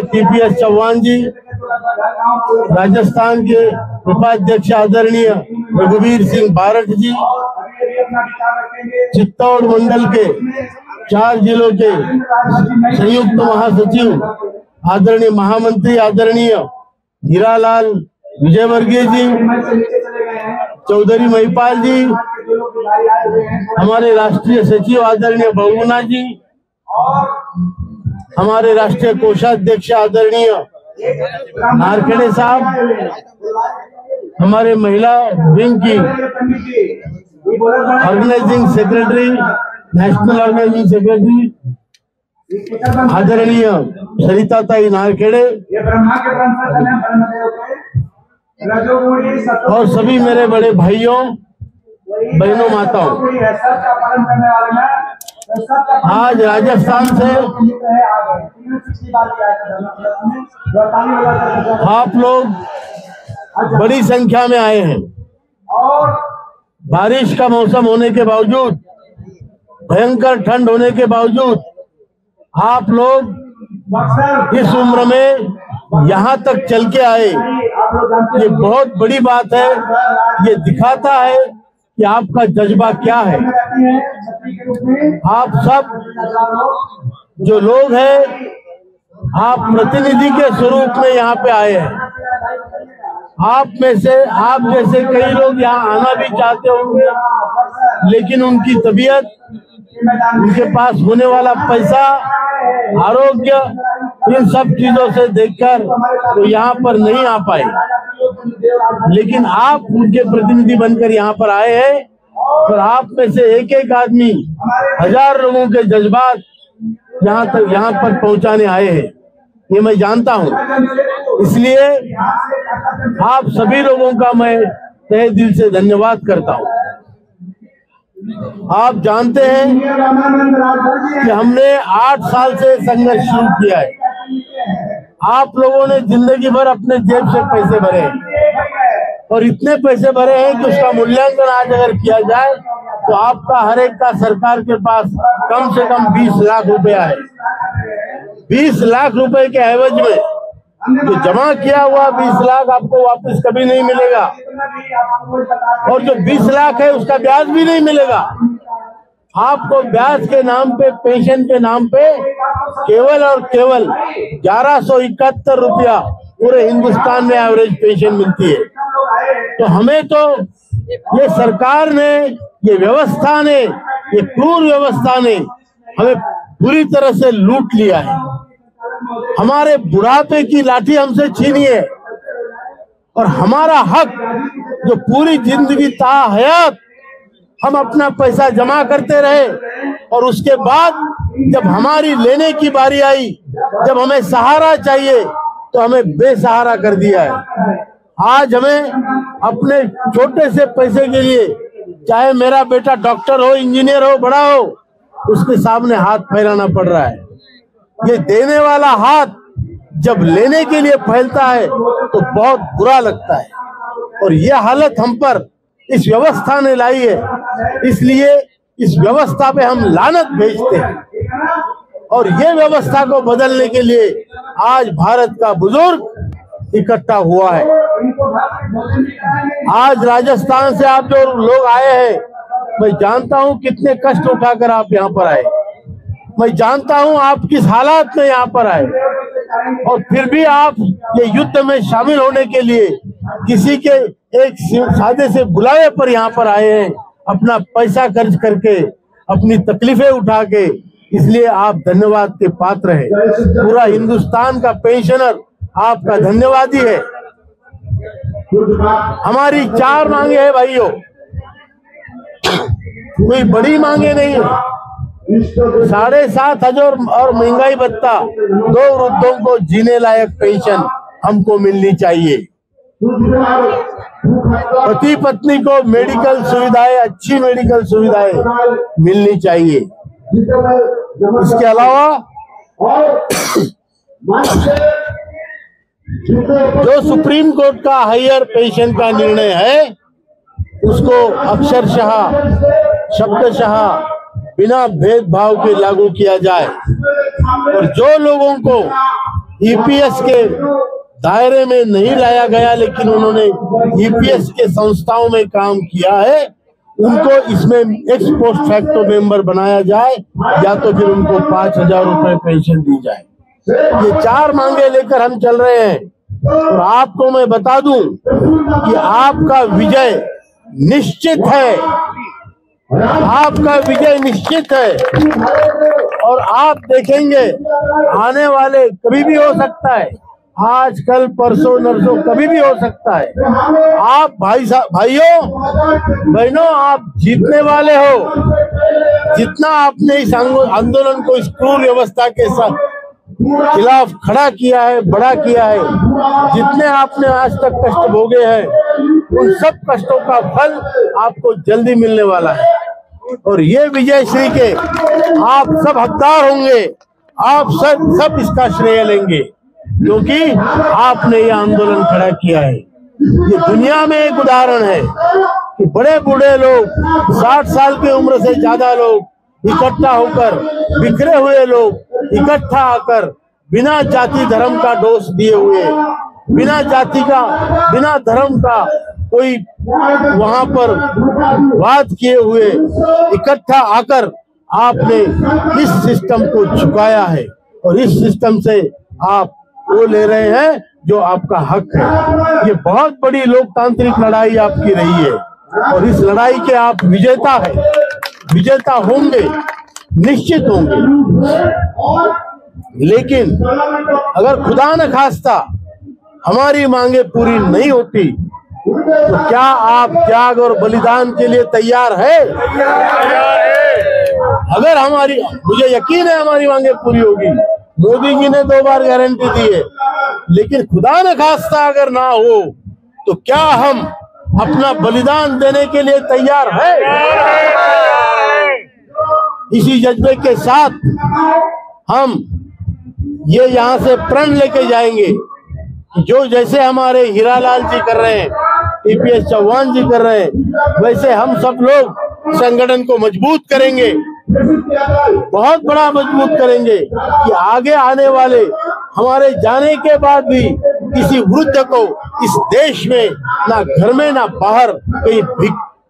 TPS Chauhan जी, राजस्थान के उपाध्यक्ष आदरणीय रघुवीर सिंह बारठ जी, चित्तौड़ मंडल के 4 जिलों के संयुक्त महासचिव आदरणीय महामंत्री आदरणीय हीरालाल विजयवर्गीय जी, चौधरी महिपाल जी, हमारे राष्ट्रीय सचिव आदरणीय बहुगुणा जी, हमारे राष्ट्रीय कोषाध्यक्ष आदरणीय नारखेड़े साहब, हमारे महिला विंग की organising secretary, national organising secretary आदरणीय सरिताताई नारखेड़े और सभी मेरे बड़े भाइयों बहनों माताओं, आज राजस्थान से आप लोग बड़ी संख्या में आए हैं। बारिश का मौसम होने के बावजूद, भयंकर ठंड होने के बावजूद आप लोग इस उम्र में यहाँ तक चल के आए, ये बहुत बड़ी बात है। ये दिखाता है कि आपका जज्बा क्या है। आप सब जो लोग हैं, आप प्रतिनिधि के स्वरूप में यहाँ पे आए हैं। आप में से, आप जैसे कई लोग यहाँ आना भी चाहते होंगे, लेकिन उनकी तबीयत, उनके पास होने वाला पैसा, आरोग्य, इन सब चीजों से देखकर तो यहाँ पर नहीं आ पाए, लेकिन आप उनके प्रतिनिधि बनकर यहाँ पर आए हैं और आप में से एक एक आदमी 1000 लोगों के जज्बात यहाँ पर पहुंचाने आए हैं, ये मैं जानता हूँ। इसलिए आप सभी लोगों का मैं तहे दिल से धन्यवाद करता हूँ। आप जानते हैं कि हमने 8 साल से संघर्ष शुरू किया है। आप लोगों ने जिंदगी भर अपने जेब से पैसे भरे हैं और इतने पैसे भरे हैं कि उसका मूल्यांकन आज अगर किया जाए तो आपका हर एक का सरकार के पास कम से कम 20 लाख रुपया है। 20 लाख रुपए के एवज में जो जमा किया हुआ 20 लाख आपको वापस कभी नहीं मिलेगा, और जो 20 लाख है उसका ब्याज भी नहीं मिलेगा। आपको ब्याज के नाम पे, पेंशन के नाम पे केवल और केवल 1171 रुपया पूरे हिंदुस्तान में एवरेज पेंशन मिलती है। तो हमें तो ये सरकार ने, ये व्यवस्था ने, ये क्रूर व्यवस्था ने हमें पूरी तरह से लूट लिया है। हमारे बुढ़ापे की लाठी हमसे छीनी है और हमारा हक जो पूरी जिंदगी ताहयात हम अपना पैसा जमा करते रहे और उसके बाद जब हमारी लेने की बारी आई, जब हमें सहारा चाहिए तो हमें बेसहारा कर दिया है। आज हमें अपने छोटे से पैसे के लिए, चाहे मेरा बेटा डॉक्टर हो, इंजीनियर हो, बड़ा हो, उसके सामने हाथ फैलाना पड़ रहा है। ये देने वाला हाथ जब लेने के लिए फैलता है तो बहुत बुरा लगता है, और ये हालत हम पर इस व्यवस्था ने लाई है। इसलिए इस व्यवस्था पे हम लानत भेजते हैं और ये व्यवस्था को बदलने के लिए आज भारत का बुजुर्ग इकट्ठा हुआ है। आज राजस्थान से आप जो लोग आए हैं, मैं जानता हूं कितने कष्ट उठाकर आप यहाँ पर आए। मैं जानता हूं आप किस हालात में यहाँ पर आए, और फिर भी आप ये युद्ध में शामिल होने के लिए किसी के एक सादे से बुलावे पर यहाँ पर आए हैं, अपना पैसा खर्च करके, अपनी तकलीफें उठा के। इसलिए आप धन्यवाद के पात्र हैं। पूरा हिंदुस्तान का पेंशनर आपका धन्यवादी है। हमारी 4 मांगे हैं भाइयों, कोई बड़ी मांगे नहीं है। 7,500 और महंगाई भत्ता, 2 वृद्धों को जीने लायक पेंशन हमको मिलनी चाहिए। पति पत्नी को मेडिकल सुविधाएं, अच्छी मेडिकल सुविधाएं मिलनी चाहिए। इसके अलावा जो सुप्रीम कोर्ट का हायर पेंशन का निर्णय है, उसको अक्षरशः, शब्दशः, बिना भेदभाव के लागू किया जाए। और जो लोगों को ईपीएस के दायरे में नहीं लाया गया, लेकिन उन्होंने ईपीएस के संस्थाओं में काम किया है, उनको इसमें एक्स पोस्ट फैक्टो मेंबर बनाया जाए या तो फिर उनको 5,000 रुपए पेंशन दी जाए। ये 4 मांगे लेकर हम चल रहे हैं। और आपको मैं बता दूं कि आपका विजय निश्चित है, आपका विजय निश्चित है। और आप देखेंगे आने वाले कभी भी हो सकता है, आज कल परसों नरसों कभी भी हो सकता है। आप भाइयों बहनों, आप जीतने वाले हो। जितना आपने इस आंदोलन को इस क्रूर व्यवस्था के साथ खिलाफ खड़ा किया है, बड़ा किया है, जितने आपने आज तक कष्ट भोगे हैं, उन सब कष्टों का फल आपको जल्दी मिलने वाला है। और ये विजयश्री के आप सब हकदार होंगे, आप सब इसका श्रेय लेंगे, क्योंकि आपने ये आंदोलन खड़ा किया है। ये दुनिया में एक उदाहरण है कि बड़े बूढ़े लोग, 60 साल की उम्र से ज्यादा लोग इकट्ठा होकर, बिखरे हुए लोग इकट्ठा आकर, बिना जाति धर्म का दोष दिए हुए, बिना जाति का, बिना धर्म का कोई वहां पर वाद किए हुए इकट्ठा आकर आपने इस सिस्टम को झुकाया है। और इस सिस्टम से आप वो ले रहे हैं जो आपका हक है। ये बहुत बड़ी लोकतांत्रिक लड़ाई आपकी रही है और इस लड़ाई के आप विजेता है, विजेता होंगे, निश्चित होंगे। लेकिन अगर खुदा न खास्ता हमारी मांगे पूरी नहीं होती तो क्या आप त्याग और बलिदान के लिए तैयार है? अगर हमारी, मुझे यकीन है हमारी मांगे पूरी होगी। मोदी जी ने 2 बार गारंटी दी है, लेकिन खुदा न खास्ता अगर ना हो तो क्या हम अपना बलिदान देने के लिए तैयार है? इसी जज्बे के साथ हम ये यहाँ से प्रण लेके जाएंगे, जो जैसे हमारे हीरालाल जी कर रहे हैं, टीपीएस चौहान जी कर रहे हैं, वैसे हम सब लोग संगठन को मजबूत करेंगे, बहुत बड़ा मजबूत करेंगे कि आगे आने वाले हमारे जाने के बाद भी किसी वृद्ध को इस देश में ना घर में ना बाहर कहीं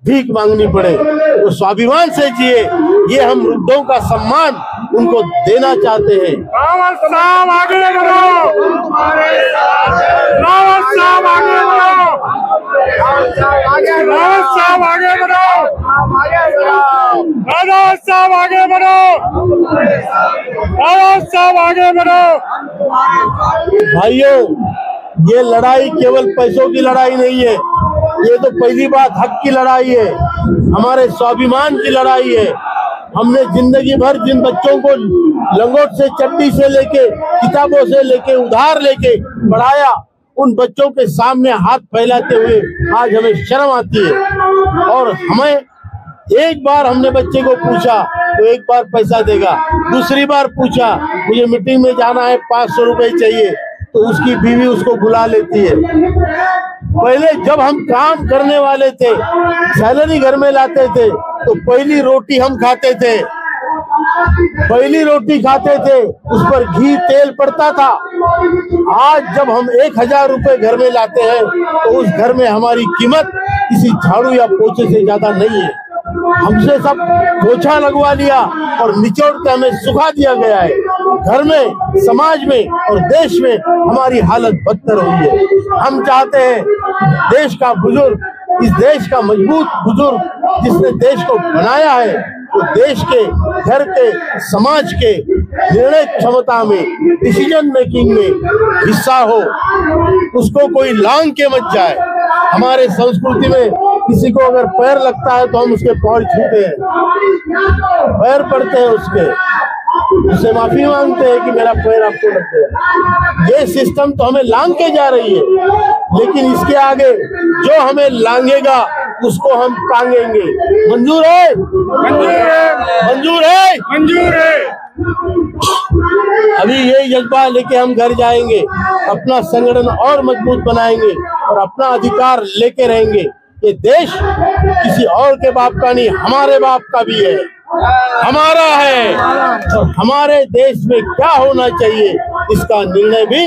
भीख मांगनी पड़े, वो स्वाभिमान से जिए। ये हम वृद्धों का सम्मान उनको देना चाहते हैं। रावत साहब आगे बढ़ो, रावत साहब आगे बढ़ो, रावत साहब आगे बढ़ो, रावत साहब आगे बढ़ो, रावत साहब आगे बढ़ो। भाइयों, ये लड़ाई केवल पैसों की लड़ाई नहीं है, ये तो पहली बात हक की लड़ाई है, हमारे स्वाभिमान की लड़ाई है। हमने जिंदगी भर जिन बच्चों को लंगोट से, चड्डी से लेके, किताबों से लेके, उधार लेके पढ़ाया, उन बच्चों के सामने हाथ फैलाते हुए आज हमें शर्म आती है। और हमें एक बार हमने बच्चे को पूछा तो एक बार पैसा देगा, दूसरी बार पूछा मुझे मीटिंग में जाना है 500 रुपए चाहिए, तो उसकी बीवी उसको बुला लेती है। पहले जब हम काम करने वाले थे, सैलरी घर में लाते थे, तो पहली रोटी हम खाते थे, पहली रोटी खाते थे, उस पर घी तेल पड़ता था। आज जब हम 1,000 रुपए घर में लाते हैं तो उस घर में हमारी कीमत किसी झाड़ू या पोछे से ज्यादा नहीं है। हमसे सब पोछा लगवा लिया और निचोड़ के हमें सुखा दिया गया है। घर में, समाज में और देश में हमारी हालत बदतर हुई है। हम चाहते हैं देश का बुजुर्ग, इस देश का मजबूत बुजुर्ग जिसने देश को बनाया है, वो देश के, घर के, समाज के निर्णय क्षमता में, डिसीजन मेकिंग में हिस्सा हो, उसको कोई लांग के मत जाए। हमारे संस्कृति में किसी को अगर पैर लगता है तो हम उसके पैर छूते हैं, पैर पड़ते हैं उसके, उससे माफी मांगते हैं कि मेरा पैर आपको लग गया। ये सिस्टम तो हमें लांग के जा रही है, लेकिन इसके आगे जो हमें लांगेगा उसको हम टांगेंगे। मंजूर है? मंजूर है, मंजूर है, मंजूर है। अभी यही जज्बा लेके हम घर जाएंगे, अपना संगठन और मजबूत बनाएंगे और अपना अधिकार लेके रहेंगे। ये देश किसी और के बाप का नहीं, हमारे बाप का भी है, हमारा है। और हमारे देश में क्या होना चाहिए इसका निर्णय भी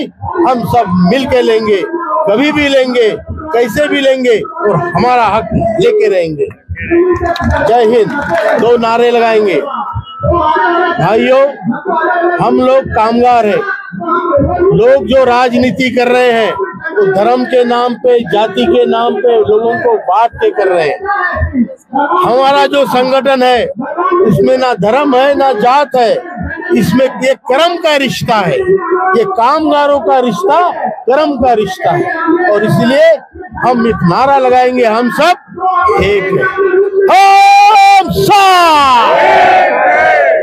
हम सब मिल के लेंगे, कभी भी लेंगे, कैसे भी लेंगे और हमारा हक लेके रहेंगे। जय हिंद। 2 नारे लगाएंगे। भाइयों, हम लोग कामगार हैं। लोग जो राजनीति कर रहे हैं वो धर्म के नाम पे, जाति के नाम पे लोगों को बांट के कर रहे हैं। हमारा जो संगठन है उसमें ना धर्म है ना जात है, इसमें ये कर्म का रिश्ता है। ये कामगारों का रिश्ता कर्म का रिश्ता है और इसलिए हम एक नारा लगाएंगे, हम सब एक हैं। हम सब,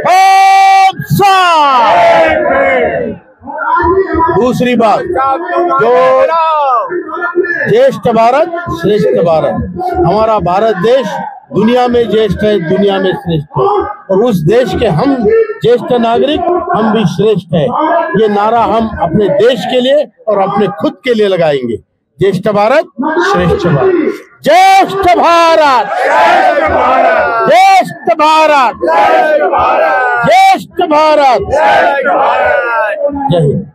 हम सब। दूसरी बात, जो ज्येष्ठ भारत श्रेष्ठ भारत, हमारा भारत देश दुनिया में ज्येष्ठ है, दुनिया में श्रेष्ठ है और उस देश के हम ज्येष्ठ नागरिक, हम भी श्रेष्ठ है। ये नारा हम अपने देश के लिए और अपने खुद के लिए लगाएंगे। ज्येष्ठ भारत श्रेष्ठ भारत, ज्येष्ठ भारत, ज्येष्ठ भारत, ज्येष्ठ भारत। जय हिंद।